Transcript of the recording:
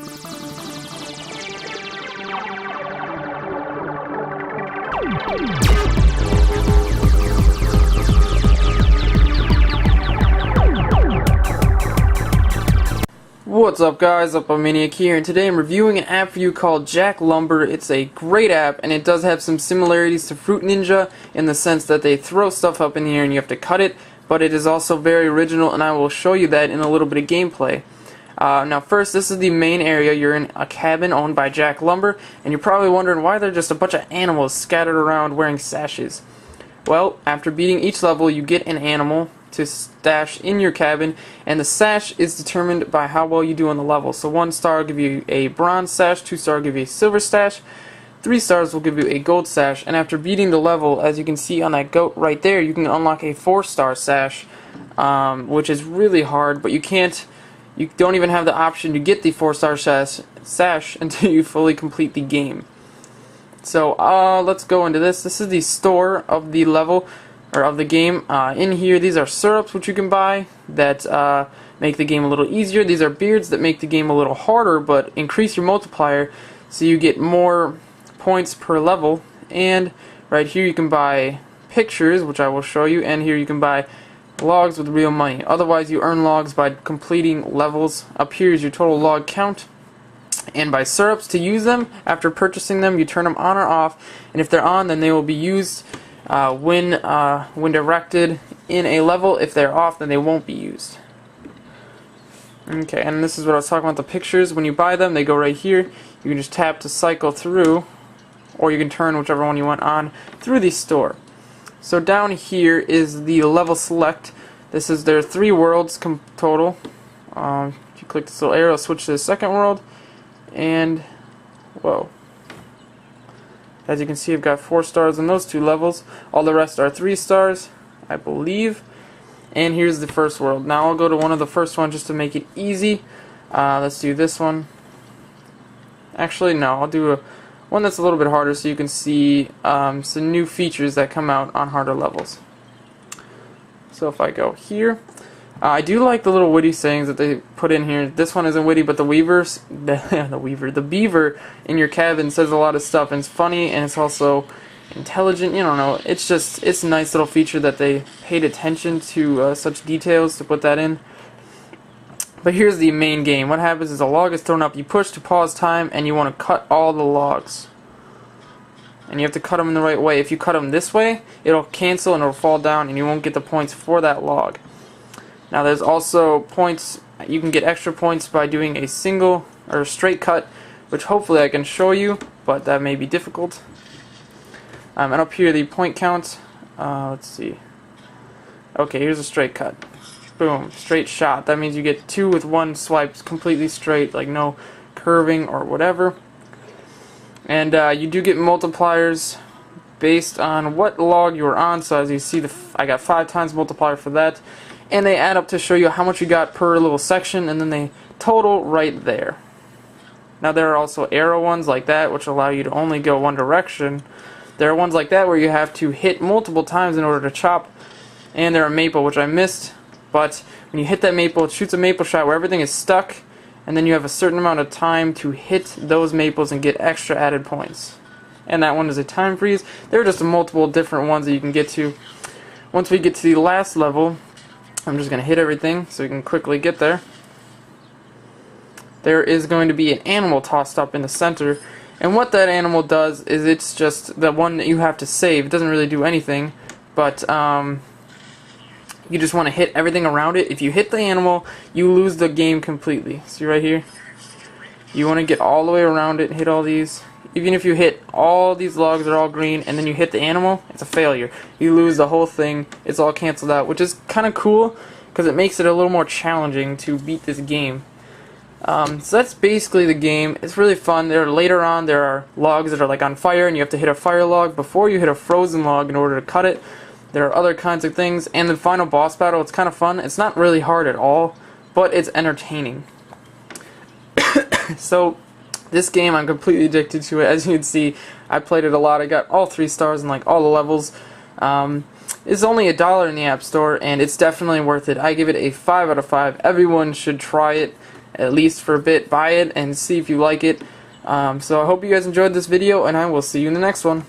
What's up guys, Maniac here, and today I'm reviewing an app for you called Jack Lumber. It's a great app, and it does have some similarities to Fruit Ninja in the sense that they throw stuff up in the air and you have to cut it, but it is also very original, and I will show you that in a little bit of gameplay. Now first, this is the main area. You're in a cabin owned by Jack Lumber, and you're probably wondering why there are just a bunch of animals scattered around wearing sashes. Well, after beating each level, you get an animal to stash in your cabin, and the sash is determined by how well you do on the level. So 1 star will give you a bronze sash, 2 star will give you a silver sash, 3 stars will give you a gold sash, and after beating the level, as you can see on that goat right there, you can unlock a 4-star sash, which is really hard, but you don't even have the option to get the 4-star sash until you fully complete the game. So let's go into this. This is the store of the level, or of the game. In here, these are syrups which you can buy that make the game a little easier. These are beards that make the game a little harder but increase your multiplier so you get more points per level. And right here you can buy pictures, which I will show you, and here you can buy logs with real money. Otherwise you earn logs by completing levels. Up here is your total log count. And by syrups, to use them, after purchasing them, you turn them on or off, and if they're on, then they will be used when directed in a level. If they're off, then they won't be used. Okay, and this is what I was talking about, the pictures. When you buy them, they go right here. You can just tap to cycle through, or you can turn whichever one you want on through the store. So down here is the level select. There are 3 worlds total. If you click this little arrow, switch to the second world. And, whoa. As you can see, I've got 4 stars on those 2 levels. All the rest are 3 stars, I believe. And here's the first world. Now I'll go to one of the first ones just to make it easy. Let's do this one. Actually, no, I'll do one that's a little bit harder so you can see some new features that come out on harder levels. So if I go here, I do like the little witty sayings that they put in here. This one isn't witty, but the beaver in your cabin says a lot of stuff, and it's funny, and it's also intelligent. You don't know. It's a nice little feature that they paid attention to such details to put that in. But here's the main game. What happens is a log is thrown up. You push to pause time, and you want to cut all the logs. And you have to cut them in the right way. If you cut them this way, it'll cancel and it'll fall down, and you won't get the points for that log. Now there's also points. You can get extra points by doing a single or a straight cut, which hopefully I can show you, but that may be difficult. And up here the point count. Let's see. Okay, here's a straight cut. Boom, straight shot. That means you get 2 with 1 swipe, completely straight, like no curving or whatever. And you do get multipliers based on what log you were on. So as you see, I got 5 times multiplier for that. And they add up to show you how much you got per little section, and then they total right there. Now there are also arrow ones like that, which allow you to only go one direction. There are ones like that where you have to hit multiple times in order to chop. And there are maple, which I missed. But when you hit that maple, it shoots a maple shot where everything is stuck, and then you have a certain amount of time to hit those maples and get extra added points. And that one is a time freeze. There are just multiple different ones that you can get to. Once we get to the last level, I'm just going to hit everything so we can quickly get there. There is going to be an animal tossed up in the center, and what that animal does is it's just the one that you have to save. It doesn't really do anything, but you just want to hit everything around it. If you hit the animal, you lose the game completely. See right here? You want to get all the way around it, hit all these. Even if you hit all these logs, they're all green, and then you hit the animal, it's a failure. You lose the whole thing. It's all canceled out, which is kind of cool because it makes it a little more challenging to beat this game. So that's basically the game. It's really fun. Later on, there are logs that are like on fire, and you have to hit a fire log before you hit a frozen log in order to cut it. There are other kinds of things, and the final boss battle, it's kind of fun. It's not really hard at all, but it's entertaining. So this game, I'm completely addicted to it. As you can see, I played it a lot. I got all 3 stars in like all the levels. It's only $1 in the App Store, and it's definitely worth it. I give it a 5 out of 5. Everyone should try it. at least for a bit, buy it and see if you like it. So I hope you guys enjoyed this video, and I will see you in the next one.